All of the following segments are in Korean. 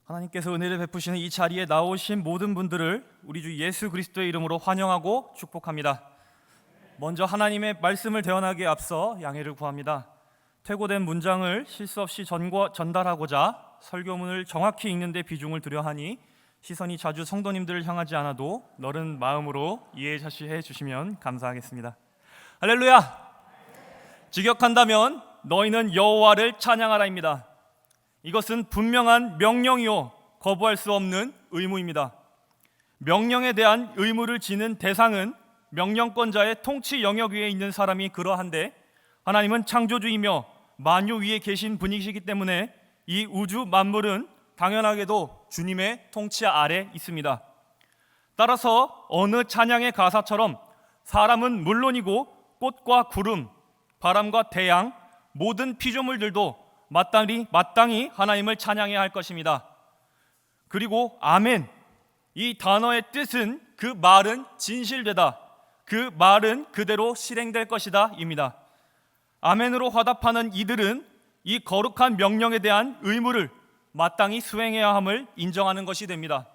하나님께서 은혜를 베푸시는 이 자리에 나오신 모든 분들을 우리 주 예수 그리스도의 이름으로 환영하고 축복합니다. 먼저 하나님의 말씀을 대언하기에 앞서 양해를 구합니다. 퇴고된 문장을 실수 없이 전달하고자 설교문을 정확히 읽는 데 비중을 두려 하니 시선이 자주 성도님들을 향하지 않아도 너른 마음으로 이해자시해 주시면 감사하겠습니다. 할렐루야! 직역한다면 너희는 여호와를 찬양하라입니다. 이것은 분명한 명령이요 거부할 수 없는 의무입니다. 명령에 대한 의무를 지는 대상은 명령권자의 통치 영역 위에 있는 사람이 그러한데 하나님은 창조주이며 만유 위에 계신 분이시기 때문에 이 우주 만물은 당연하게도 주님의 통치 아래 있습니다. 따라서 어느 찬양의 가사처럼 사람은 물론이고 꽃과 구름, 바람과 태양, 모든 피조물들도 마땅히 하나님을 찬양해야 할 것입니다. 그리고 아멘, 이 단어의 뜻은 그 말은 진실되다, 그 말은 그대로 실행될 것이다 입니다. 아멘으로 화답하는 이들은 이 거룩한 명령에 대한 의무를 마땅히 수행해야 함을 인정하는 것이 됩니다.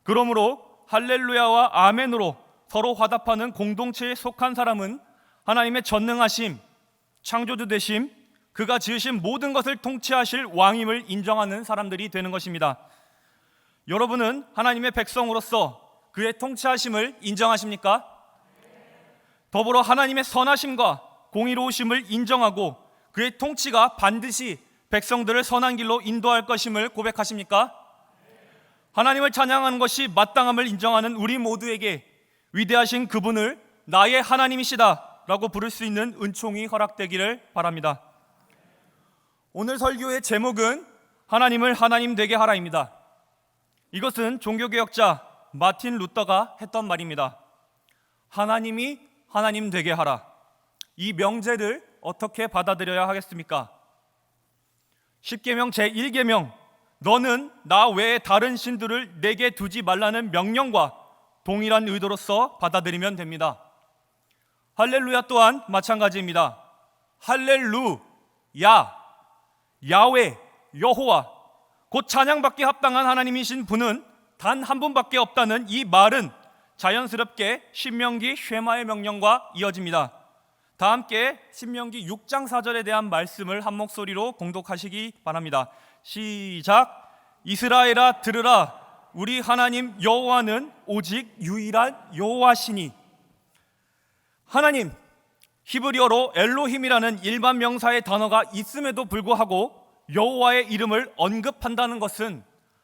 그러므로 할렐루야와 아멘으로 서로 화답하는 공동체에 속한 사람은 하나님의 전능하심, 창조주 되심, 그가 지으신 모든 것을 통치하실 왕임을 인정하는 사람들이 되는 것입니다. 여러분은 하나님의 백성으로서 그의 통치하심을 인정하십니까? 더불어 하나님의 선하심과 공의로우심을 인정하고 그의 통치가 반드시 백성들을 선한 길로 인도할 것임을 고백하십니까? 하나님을 찬양하는 것이 마땅함을 인정하는 우리 모두에게 위대하신 그분을 나의 하나님이시다 라고 부를 수 있는 은총이 허락되기를 바랍니다. 오늘 설교의 제목은 하나님을 하나님 되게 하라입니다. 이것은 종교개혁자 마틴 루터가 했던 말입니다. 하나님이 하나님 되게 하라. 이 명제를 어떻게 받아들여야 하겠습니까? 10계명 제1계명 너는 나 외에 다른 신들을 내게 두지 말라는 명령과 동일한 의도로서 받아들이면 됩니다. 할렐루야 또한 마찬가지입니다. 할렐루야, 야훼, 여호와, 곧 찬양받기 합당한 하나님이신 분은 단 한 분밖에 없다는 이 말은 자연스럽게 신명기 쉐마의 명령과 이어집니다. 다 함께 신명기 6장 4절에 대한 말씀을 한 목소리로 공독하시기 바랍니다. 시작. 이스라엘아 들으라, 우리 하나님 여호와는 오직 유일한 여호와시니. 하나님, 히브리어로 엘로힘이라는 일반 명사의 단어가 있음에도 불구하고 여호와의 이름을 언급한다는 것은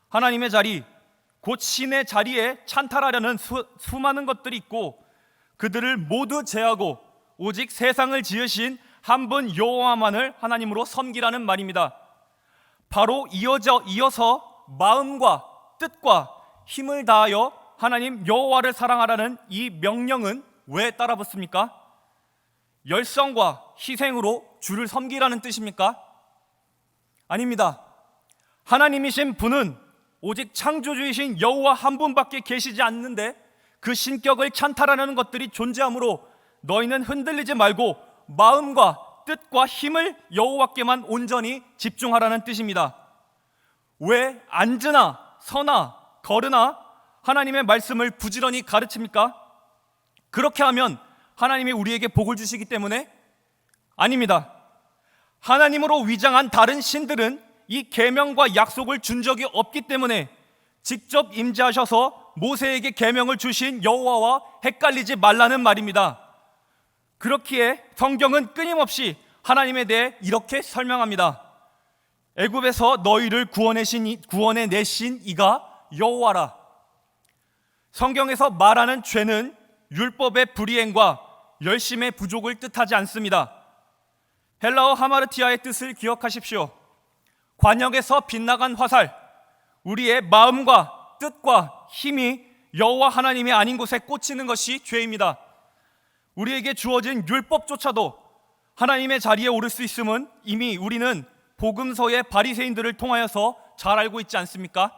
하나님의 자리, 곧 신의 자리에 찬탈하려는 수많은 것들이 있고 그들을 모두 제하고 오직 세상을 지으신 한 분 여호와만을 하나님으로 섬기라는 말입니다. 바로 이어서 마음과 뜻과 힘을 다하여 하나님 여호와를 사랑하라는 이 명령은 왜 따라붙습니까? 열성과 희생으로 주를 섬기라는 뜻입니까? 아닙니다. 하나님이신 분은 오직 창조주이신 여호와 한 분밖에 계시지 않는데 그 신격을 찬탈하려는 것들이 존재하므로 너희는 흔들리지 말고 마음과 뜻과 힘을 여호와께만 온전히 집중하라는 뜻입니다. 왜 앉으나 서나 걸으나 하나님의 말씀을 부지런히 가르칩니까? 그렇게 하면 하나님이 우리에게 복을 주시기 때문에? 아닙니다. 하나님으로 위장한 다른 신들은 이 계명과 약속을 준 적이 없기 때문에 직접 임재하셔서 모세에게 계명을 주신 여호와와 헷갈리지 말라는 말입니다. 그렇기에 성경은 끊임없이 하나님에 대해 이렇게 설명합니다. 애굽에서 너희를 구원해내신 이가 여호와라. 성경에서 말하는 죄는 율법의 불이행과 열심의 부족을 뜻하지 않습니다. 헬라어 하마르티아의 뜻을 기억하십시오. 관역에서 빗나간 화살, 우리의 마음과 뜻과 힘이 여호와 하나님이 아닌 곳에 꽂히는 것이 죄입니다. 우리에게 주어진 율법조차도 하나님의 자리에 오를 수 있음은 이미 우리는 복음서의 바리새인들을 통하여서 잘 알고 있지 않습니까?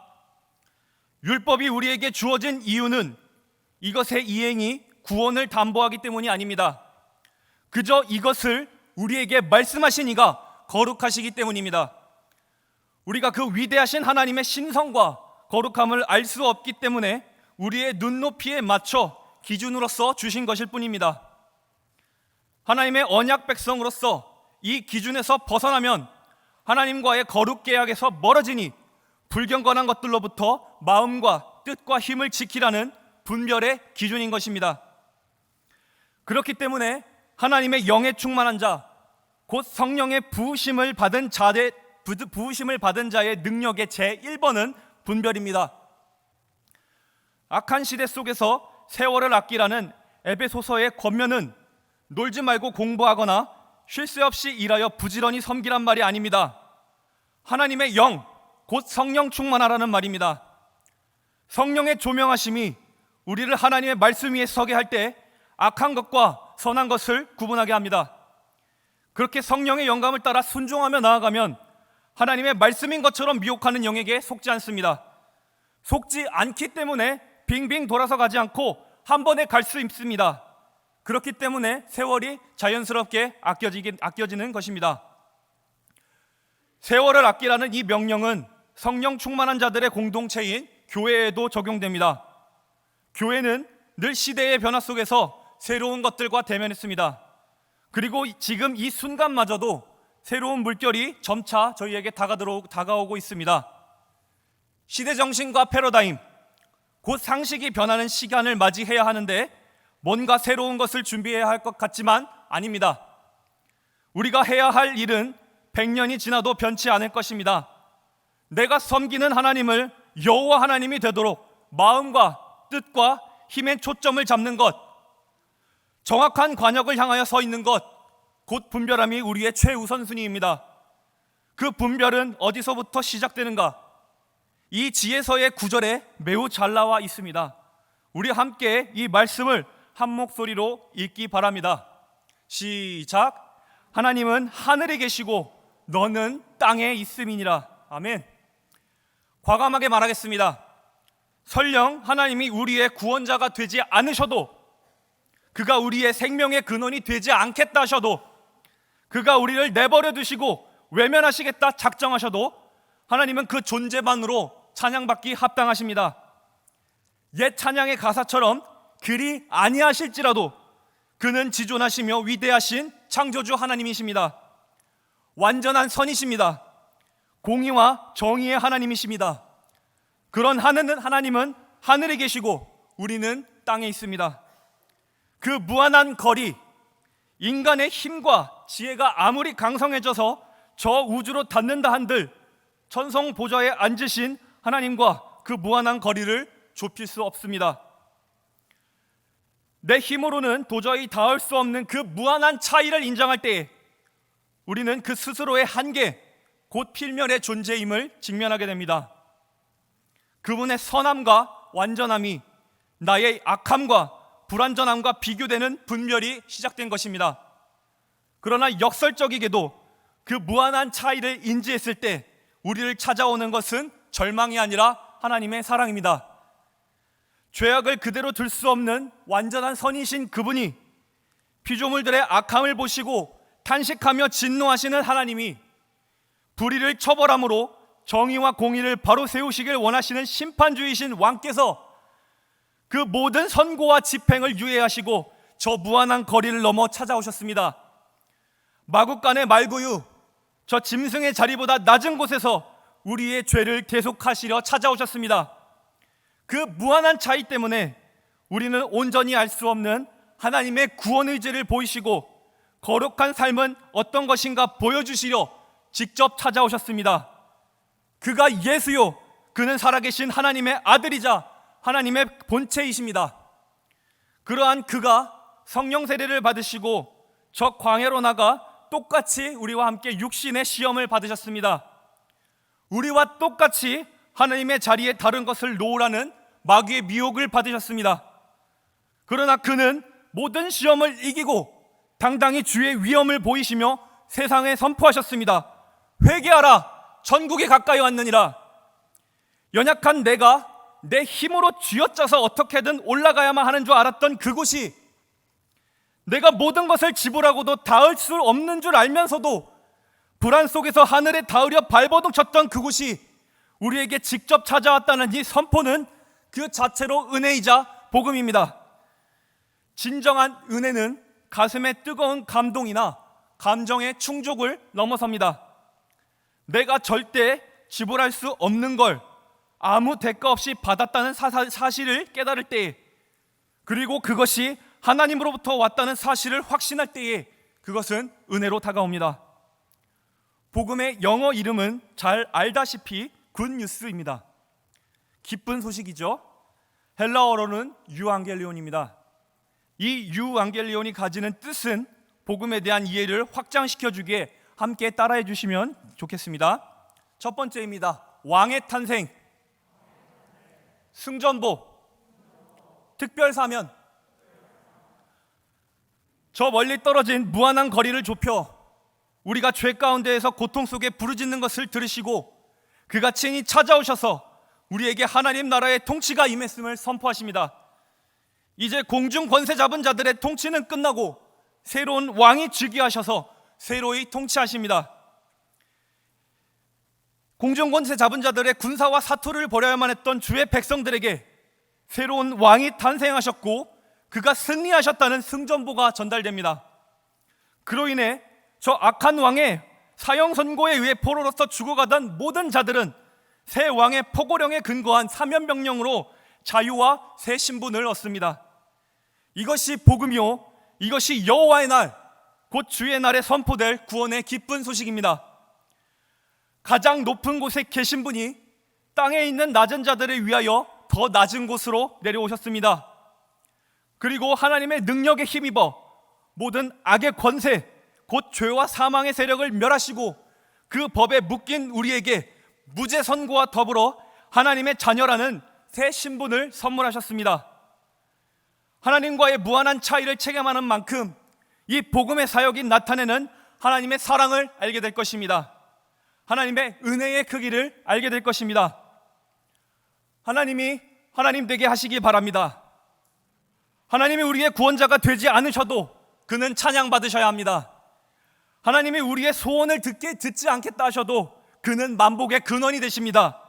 율법이 우리에게 주어진 이유는 이것의 이행이 구원을 담보하기 때문이 아닙니다. 그저 이것을 우리에게 말씀하신 이가 거룩하시기 때문입니다. 우리가 그 위대하신 하나님의 신성과 거룩함을 알 수 없기 때문에 우리의 눈높이에 맞춰 기준으로서 주신 것일 뿐입니다. 하나님의 언약 백성으로서 이 기준에서 벗어나면 하나님과의 거룩 계약에서 멀어지니 불경건한 것들로부터 마음과 뜻과 힘을 지키라는 분별의 기준인 것입니다. 그렇기 때문에 하나님의 영에 충만한 자, 곧 성령의 부으심을 받은 자의 능력의 제1번은 분별입니다. 악한 시대 속에서 세월을 아끼라는 에베소서의 권면은 놀지 말고 공부하거나 쉴 새 없이 일하여 부지런히 섬기란 말이 아닙니다. 하나님의 영, 곧 성령 충만하라는 말입니다. 성령의 조명하심이 우리를 하나님의 말씀 위에 서게 할 때 악한 것과 선한 것을 구분하게 합니다. 그렇게 성령의 영감을 따라 순종하며 나아가면 하나님의 말씀인 것처럼 미혹하는 영에게 속지 않습니다. 속지 않기 때문에 빙빙 돌아서 가지 않고 한 번에 갈 수 있습니다. 그렇기 때문에 세월이 자연스럽게 아껴지는 것입니다. 세월을 아끼라는 이 명령은 성령 충만한 자들의 공동체인 교회에도 적용됩니다. 교회는 늘 시대의 변화 속에서 새로운 것들과 대면했습니다. 그리고 지금 이 순간마저도 새로운 물결이 점차 저희에게 다가오고 있습니다. 시대 정신과 패러다임, 곧 상식이 변하는 시간을 맞이해야 하는데 뭔가 새로운 것을 준비해야 할 것 같지만 아닙니다. 우리가 해야 할 일은 100년이 지나도 변치 않을 것입니다. 내가 섬기는 하나님을 여호와 하나님이 되도록 마음과 뜻과 힘의 초점을 잡는 것, 정확한 관역을 향하여 서 있는 것, 곧 분별함이 우리의 최우선순위입니다. 그 분별은 어디서부터 시작되는가? 이 지혜서의 9절에 매우 잘 나와 있습니다. 우리 함께 이 말씀을 한 목소리로 읽기 바랍니다. 시작. 하나님은 하늘에 계시고 너는 땅에 있음이니라. 아멘. 과감하게 말하겠습니다. 설령 하나님이 우리의 구원자가 되지 않으셔도, 그가 우리의 생명의 근원이 되지 않겠다 하셔도, 그가 우리를 내버려 두시고 외면하시겠다 작정하셔도 하나님은 그 존재만으로 찬양받기 합당하십니다. 옛 찬양의 가사처럼 그리 아니하실지라도 그는 지존하시며 위대하신 창조주 하나님이십니다. 완전한 선이십니다. 공의와 정의의 하나님이십니다. 그런 하나님은 하늘에 계시고 우리는 땅에 있습니다. 그 무한한 거리, 인간의 힘과 지혜가 아무리 강성해져서 저 우주로 닿는다 한들 천성 보좌에 앉으신 하나님과 그 무한한 거리를 좁힐 수 없습니다. 내 힘으로는 도저히 닿을 수 없는 그 무한한 차이를 인정할 때에 우리는 그 스스로의 한계, 곧 필멸의 존재임을 직면하게 됩니다. 그분의 선함과 완전함이 나의 악함과 불완전함과 비교되는 분별이 시작된 것입니다. 그러나 역설적이게도 그 무한한 차이를 인지했을 때 우리를 찾아오는 것은 절망이 아니라 하나님의 사랑입니다. 죄악을 그대로 둘 수 없는 완전한 선이신 그분이 피조물들의 악함을 보시고 탄식하며 진노하시는 하나님이 불의를 처벌함으로 정의와 공의를 바로 세우시길 원하시는 심판주이신 왕께서 그 모든 선고와 집행을 유예하시고 저 무한한 거리를 넘어 찾아오셨습니다. 마국간의 말구유, 저 짐승의 자리보다 낮은 곳에서 우리의 죄를 계속하시려 찾아오셨습니다. 그 무한한 차이 때문에 우리는 온전히 알 수 없는 하나님의 구원 의지를 보이시고 거룩한 삶은 어떤 것인가 보여주시려 직접 찾아오셨습니다. 그가 예수요, 그는 살아계신 하나님의 아들이자 하나님의 본체이십니다. 그러한 그가 성령 세례를 받으시고 저 광야로 나가 똑같이 우리와 함께 육신의 시험을 받으셨습니다. 우리와 똑같이 하나님의 자리에 다른 것을 놓으라는 마귀의 미혹을 받으셨습니다. 그러나 그는 모든 시험을 이기고 당당히 주의 위엄을 보이시며 세상에 선포하셨습니다. 회개하라, 천국이 가까이 왔느니라. 연약한 내가 내 힘으로 쥐어짜서 어떻게든 올라가야만 하는 줄 알았던 그곳이, 내가 모든 것을 지불하고도 닿을 수 없는 줄 알면서도 불안 속에서 하늘에 닿으려 발버둥 쳤던 그곳이 우리에게 직접 찾아왔다는 이 선포는 그 자체로 은혜이자 복음입니다. 진정한 은혜는 가슴의 뜨거운 감동이나 감정의 충족을 넘어섭니다. 내가 절대 지불할 수 없는 걸 아무 대가 없이 받았다는 사실을 깨달을 때에, 그리고 그것이 하나님으로부터 왔다는 사실을 확신할 때에 그것은 은혜로 다가옵니다. 복음의 영어 이름은 잘 알다시피 굿뉴스입니다. 기쁜 소식이죠. 헬라어로는 유앙겔리온입니다. 이 유앙겔리온이 가지는 뜻은 복음에 대한 이해를 확장시켜주기에 함께 따라해 주시면 좋겠습니다. 첫 번째입니다. 왕의 탄생, 승전보, 특별사면. 저 멀리 떨어진 무한한 거리를 좁혀 우리가 죄 가운데에서 고통 속에 부르짖는 것을 들으시고 그가 친히 찾아오셔서 우리에게 하나님 나라의 통치가 임했음을 선포하십니다. 이제 공중 권세 잡은 자들의 통치는 끝나고 새로운 왕이 즉위하셔서 새로이 통치하십니다. 공중 권세 잡은 자들의 군사와 사투를 벌여야만 했던 주의 백성들에게 새로운 왕이 탄생하셨고 그가 승리하셨다는 승전보가 전달됩니다. 그로 인해 저 악한 왕의 사형 선고에 의해 포로로서 죽어가던 모든 자들은 새 왕의 포고령에 근거한 사면명령으로 자유와 새 신분을 얻습니다. 이것이 복음이요, 이것이 여호와의 날, 곧 주의 날에 선포될 구원의 기쁜 소식입니다. 가장 높은 곳에 계신 분이 땅에 있는 낮은 자들을 위하여 더 낮은 곳으로 내려오셨습니다. 그리고 하나님의 능력에 힘입어 모든 악의 권세, 곧 죄와 사망의 세력을 멸하시고 그 법에 묶인 우리에게 무죄 선고와 더불어 하나님의 자녀라는 새 신분을 선물하셨습니다. 하나님과의 무한한 차이를 체감하는 만큼 이 복음의 사역이 나타내는 하나님의 사랑을 알게 될 것입니다. 하나님의 은혜의 크기를 알게 될 것입니다. 하나님이 하나님 되게 하시기 바랍니다. 하나님이 우리의 구원자가 되지 않으셔도 그는 찬양받으셔야 합니다. 하나님이 우리의 소원을 듣지 않겠다 하셔도 그는 만복의 근원이 되십니다.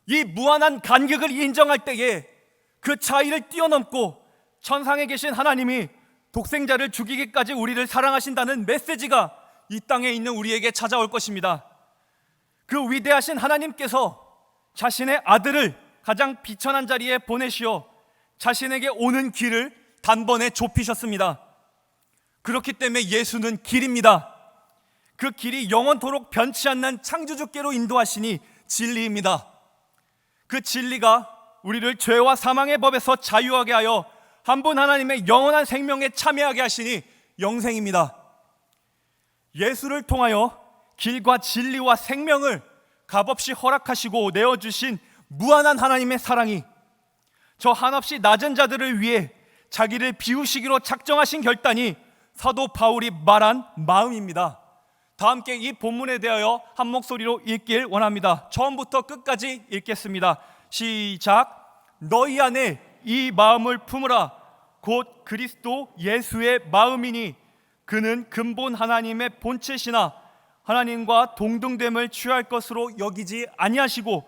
이 무한한 간격을 인정할 때에 그 차이를 뛰어넘고 천상에 계신 하나님이 독생자를 죽이기까지 우리를 사랑하신다는 메시지가 이 땅에 있는 우리에게 찾아올 것입니다. 그 위대하신 하나님께서 자신의 아들을 가장 비천한 자리에 보내시어 자신에게 오는 길을 단번에 좁히셨습니다. 그렇기 때문에 예수는 길입니다. 그 길이 영원토록 변치 않는 창조주께로 인도하시니 진리입니다. 그 진리가 우리를 죄와 사망의 법에서 자유하게 하여 한 분 하나님의 영원한 생명에 참여하게 하시니 영생입니다. 예수를 통하여 길과 진리와 생명을 값없이 허락하시고 내어주신 무한한 하나님의 사랑이 저 한없이 낮은 자들을 위해 자기를 비우시기로 작정하신 결단이 사도 바울이 말한 마음입니다. 다 함께 이 본문에 대하여 한 목소리로 읽길 원합니다. 처음부터 끝까지 읽겠습니다. 시작. 너희 안에 이 마음을 품으라. 곧 그리스도 예수의 마음이니 그는 근본 하나님의 본체시나 하나님과 동등됨을 취할 것으로 여기지 아니하시고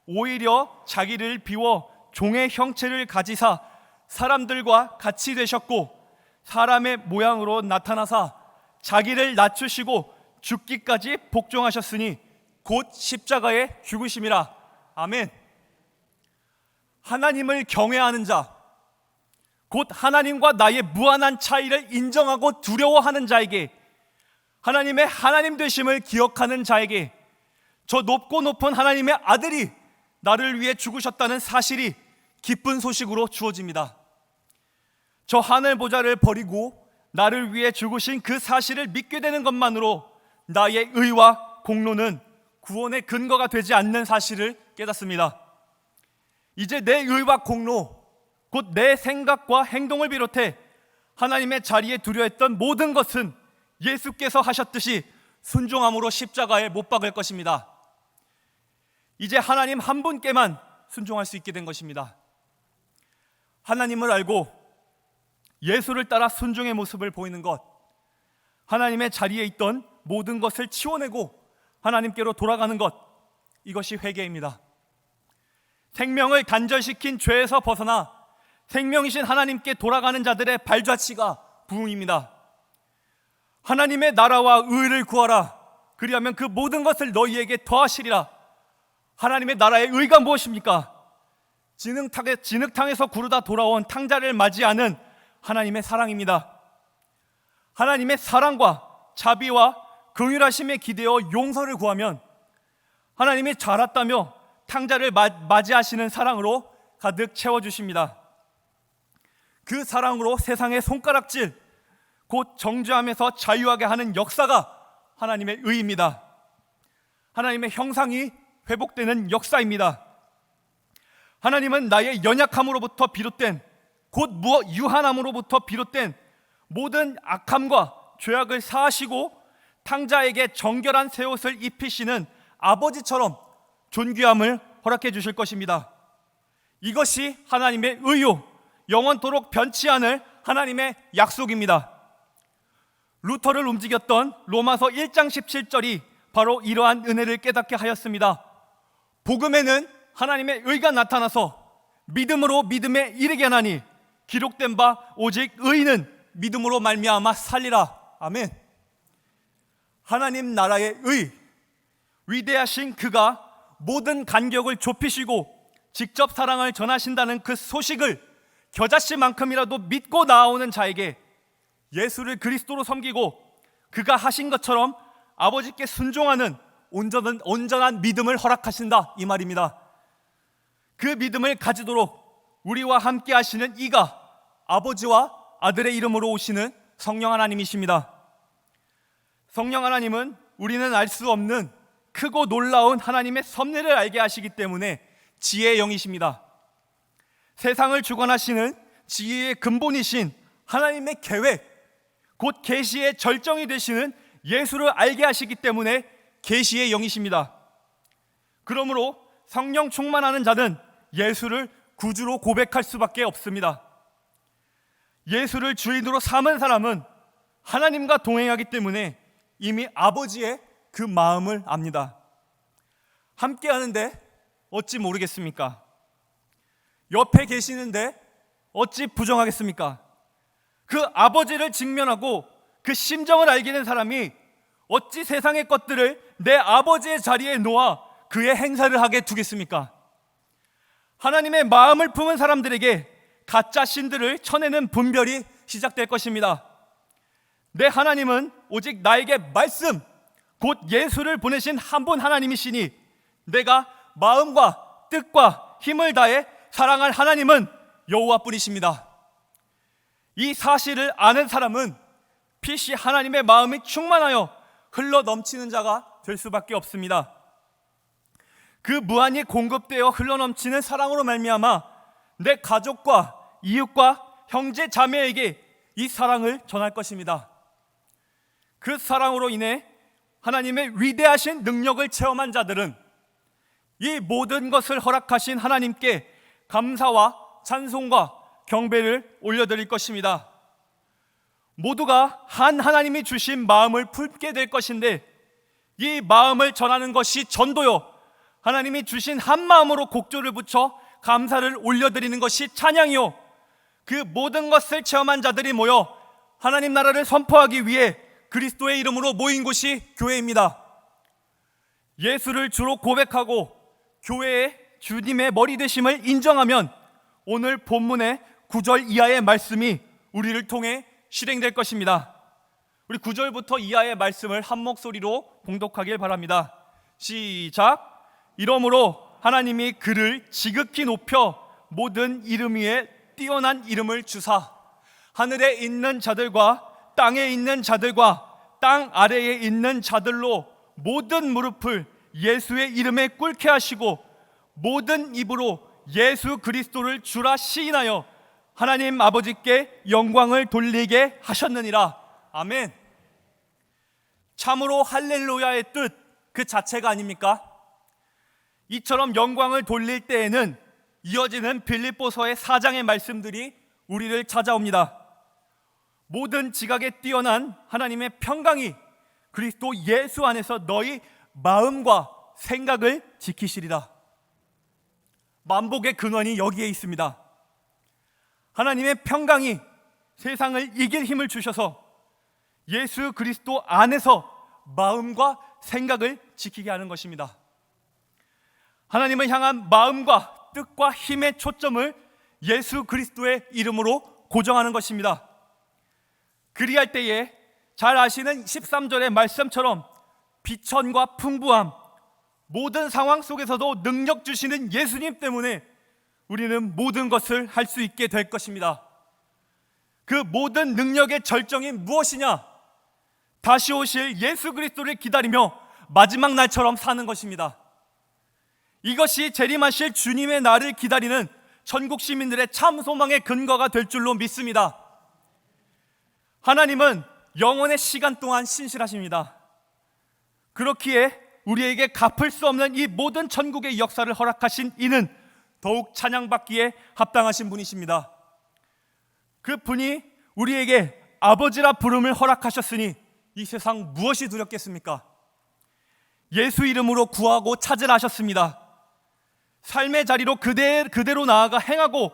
오히려 자기를 비워 종의 형체를 가지사 사람들과 같이 되셨고 사람의 모양으로 나타나사 자기를 낮추시고 죽기까지 복종하셨으니 곧 십자가에 죽으심이라. 아멘. 하나님을 경외하는 자, 곧 하나님과 나의 무한한 차이를 인정하고 두려워하는 자에게, 하나님의 하나님 되심을 기억하는 자에게 저 높고 높은 하나님의 아들이 나를 위해 죽으셨다는 사실이 기쁜 소식으로 주어집니다. 저 하늘 보좌를 버리고 나를 위해 죽으신 그 사실을 믿게 되는 것만으로 나의 의와 공로는 구원의 근거가 되지 않는 사실을 깨닫습니다. 이제 내 의와 공로, 곧 내 생각과 행동을 비롯해 하나님의 자리에 두려 했던 모든 것은 예수께서 하셨듯이 순종함으로 십자가에 못 박을 것입니다. 이제 하나님 한 분께만 순종할 수 있게 된 것입니다. 하나님을 알고 예수를 따라 순종의 모습을 보이는 것, 하나님의 자리에 있던 모든 것을 치워내고 하나님께로 돌아가는 것, 이것이 회개입니다. 생명을 단절시킨 죄에서 벗어나 생명이신 하나님께 돌아가는 자들의 발자취가 부흥입니다. 하나님의 나라와 의를 구하라. 그리하면 그 모든 것을 너희에게 더하시리라. 하나님의 나라의 의가 무엇입니까? 진흙탕에서 구르다 돌아온 탕자를 맞이하는 하나님의 사랑입니다. 하나님의 사랑과 자비와 긍휼하심에 기대어 용서를 구하면 하나님이 잘았다며 탕자를 맞이하시는 사랑으로 가득 채워주십니다. 그 사랑으로 세상의 손가락질, 곧 정죄함에서 자유하게 하는 역사가 하나님의 의입니다. 하나님의 형상이 회복되는 역사입니다. 하나님은 나의 연약함으로부터 비롯된, 곧 유한함으로부터 비롯된 모든 악함과 죄악을 사하시고 탕자에게 정결한 새 옷을 입히시는 아버지처럼 존귀함을 허락해 주실 것입니다. 이것이 하나님의 의요, 영원토록 변치 않을 하나님의 약속입니다. 루터를 움직였던 로마서 1장 17절이 바로 이러한 은혜를 깨닫게 하였습니다. 복음에는 하나님의 의가 나타나서 믿음으로 믿음에 이르게 하나니 기록된 바 오직 의인은 믿음으로 말미암아 살리라. 아멘. 하나님 나라의 의, 위대하신 그가 모든 간격을 좁히시고 직접 사랑을 전하신다는 그 소식을 겨자씨만큼이라도 믿고 나아오는 자에게 예수를 그리스도로 섬기고 그가 하신 것처럼 아버지께 순종하는 온전한 믿음을 허락하신다, 이 말입니다. 그 믿음을 가지도록 우리와 함께 하시는 이가 아버지와 아들의 이름으로 오시는 성령 하나님이십니다. 성령 하나님은 우리는 알 수 없는 크고 놀라운 하나님의 섭리를 알게 하시기 때문에 지혜의 영이십니다. 세상을 주관하시는 지혜의 근본이신 하나님의 계획, 곧 계시의 절정이 되시는 예수를 알게 하시기 때문에 계시의 영이십니다. 그러므로 성령 충만하는 자는 예수를 구주로 고백할 수밖에 없습니다. 예수를 주인으로 삼은 사람은 하나님과 동행하기 때문에 이미 아버지의 그 마음을 압니다. 함께 하는데 어찌 모르겠습니까? 옆에 계시는데 어찌 부정하겠습니까? 그 아버지를 직면하고 그 심정을 알게 된 사람이 어찌 세상의 것들을 내 아버지의 자리에 놓아 그의 행사를 하게 두겠습니까? 하나님의 마음을 품은 사람들에게 가짜 신들을 쳐내는 분별이 시작될 것입니다. 내 하나님은 오직 나에게 말씀, 곧 예수를 보내신 한 분 하나님이시니 내가 마음과 뜻과 힘을 다해 사랑할 하나님은 여호와뿐이십니다. 이 사실을 아는 사람은 필시 하나님의 마음이 충만하여 흘러 넘치는 자가 될 수밖에 없습니다. 그 무한히 공급되어 흘러 넘치는 사랑으로 말미암아 내 가족과 이웃과 형제 자매에게 이 사랑을 전할 것입니다. 그 사랑으로 인해 하나님의 위대하신 능력을 체험한 자들은 이 모든 것을 허락하신 하나님께 감사와 찬송과 경배를 올려드릴 것입니다. 모두가 한 하나님이 주신 마음을 품게 될 것인데 이 마음을 전하는 것이 전도요, 하나님이 주신 한 마음으로 곡조를 붙여 감사를 올려드리는 것이 찬양이요, 그 모든 것을 체험한 자들이 모여 하나님 나라를 선포하기 위해 그리스도의 이름으로 모인 곳이 교회입니다. 예수를 주로 고백하고 교회의 주님의 머리 되심을 인정하면 오늘 본문의 9절 이하의 말씀이 우리를 통해 실행될 것입니다. 우리 9절부터 이하의 말씀을 한 목소리로 봉독하길 바랍니다. 시작. 이러므로 하나님이 그를 지극히 높여 모든 이름 위에 뛰어난 이름을 주사 하늘에 있는 자들과 땅에 있는 자들과 땅 아래에 있는 자들로 모든 무릎을 예수의 이름에 꿇게 하시고 모든 입으로 예수 그리스도를 주라 시인하여 하나님 아버지께 영광을 돌리게 하셨느니라. 아멘. 참으로 할렐루야의 뜻 그 자체가 아닙니까? 이처럼 영광을 돌릴 때에는 이어지는 빌립보서의 4장의 말씀들이 우리를 찾아옵니다. 모든 지각에 뛰어난 하나님의 평강이 그리스도 예수 안에서 너희 마음과 생각을 지키시리라. 만복의 근원이 여기에 있습니다. 하나님의 평강이 세상을 이길 힘을 주셔서 예수 그리스도 안에서 마음과 생각을 지키게 하는 것입니다. 하나님을 향한 마음과 뜻과 힘의 초점을 예수 그리스도의 이름으로 고정하는 것입니다. 그리할 때에 잘 아시는 13절의 말씀처럼 비천과 풍부함, 모든 상황 속에서도 능력 주시는 예수님 때문에 우리는 모든 것을 할 수 있게 될 것입니다. 그 모든 능력의 절정이 무엇이냐? 다시 오실 예수 그리스도를 기다리며 마지막 날처럼 사는 것입니다. 이것이 재림하실 주님의 날을 기다리는 천국 시민들의 참 소망의 근거가 될 줄로 믿습니다. 하나님은 영원의 시간 동안 신실하십니다. 그렇기에 우리에게 갚을 수 없는 이 모든 천국의 역사를 허락하신 이는 더욱 찬양받기에 합당하신 분이십니다. 그 분이 우리에게 아버지라 부름을 허락하셨으니 이 세상 무엇이 두렵겠습니까? 예수 이름으로 구하고 찾으라 하셨습니다. 삶의 자리로 그대로 나아가 행하고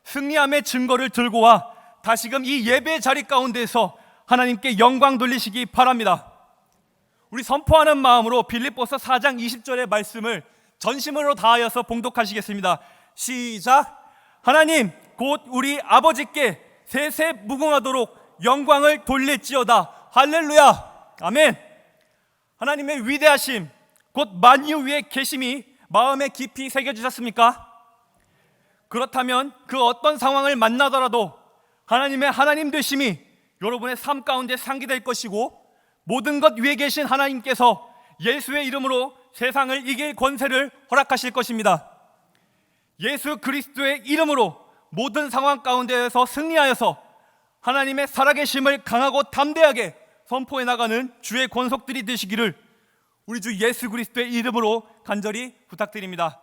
승리함의 증거를 들고 와 다시금 이 예배의 자리 가운데에서 하나님께 영광 돌리시기 바랍니다. 우리 선포하는 마음으로 빌립보서 4장 20절의 말씀을 전심으로 다하여서 봉독하시겠습니다. 시작. 하나님 곧 우리 아버지께 세세 무궁하도록 영광을 돌릴지어다. 할렐루야. 아멘. 하나님의 위대하심 곧 만유 위에 계심이 마음에 깊이 새겨지셨습니까? 그렇다면 그 어떤 상황을 만나더라도 하나님의 하나님 되심이 여러분의 삶 가운데 상기될 것이고 모든 것 위에 계신 하나님께서 예수의 이름으로 세상을 이길 권세를 허락하실 것입니다. 예수 그리스도의 이름으로 모든 상황 가운데에서 승리하여서 하나님의 살아계심을 강하고 담대하게 선포해 나가는 주의 권속들이 되시기를 우리 주 예수 그리스도의 이름으로 간절히 부탁드립니다.